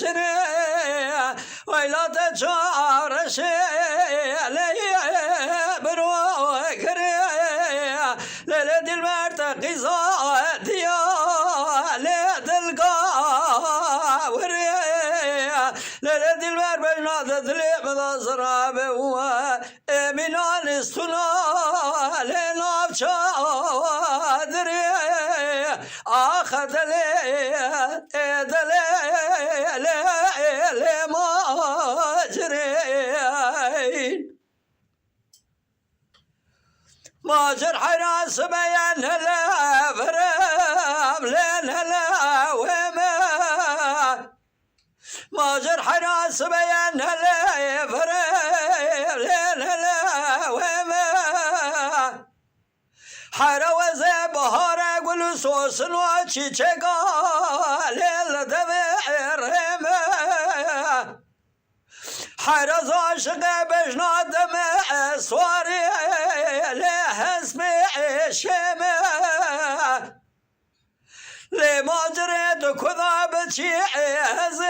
سنه ويلا تشارش لي برو كري ليلة المرتقي زاديا ليلة القاوري ليلة المربج نادت لي بضزراب من السنا لناب شادري أخذ لي دلي ما جرين ماجر حراس بيان هلا فرام لين هلا وما ماجر حراس بيان هلا فرام لين هلا وما حروزه بهار گل سوسن و چیچگا لیل دبیر ما حرز عاشق بجنادم سواری لحسم شما لماجرد كذا بتشيز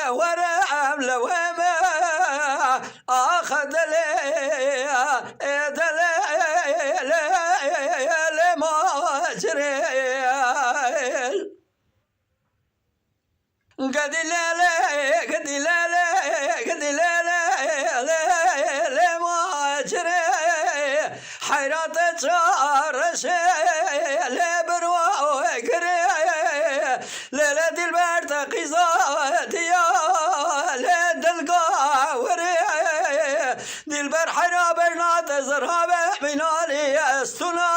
ورم لوما أخذ لي دليل لماجرد قد ليلة قد ليلة قد ليلة لماجرد حيرات تشارش لبرو كري ليلة المرتقي زاديا ليلة القاوري دلبر حرابنا تزرها بمنالي السنا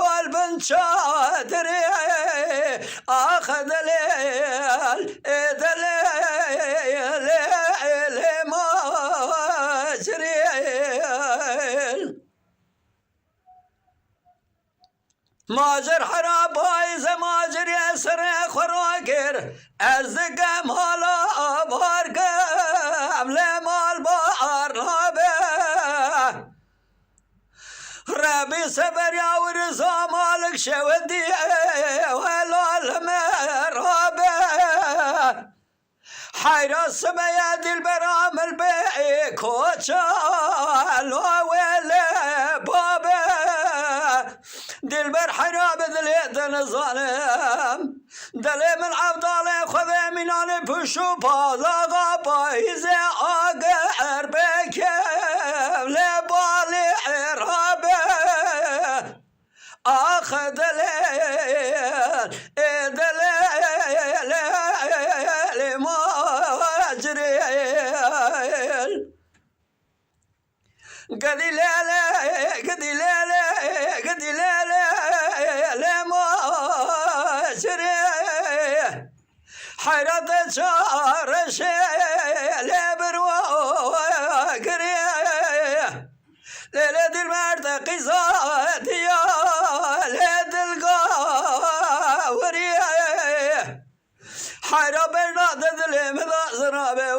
والبنت شادري أخذ ليل دليل ما جريل ماجر حراب بايز ماجر يسر خراكر ازدق مالا بارقم لمال بار نابه ربي سبر يا ورزا مالك شودي ولا المرابه حيرا سميا دل برام البيع كوتشا لو ولا بابا دل بر حراب دل ظالم دل من عبدال خذ من آن پشو پازاغا پایزه آگر بکم لبال عرابه آخ دلیل ماجریل قدي لا قدي لا ما جري حيرة شارش لبرو كري ليلة المرتقي زاديا ليلة القاوري حيرة بين نادد لمذا زرابه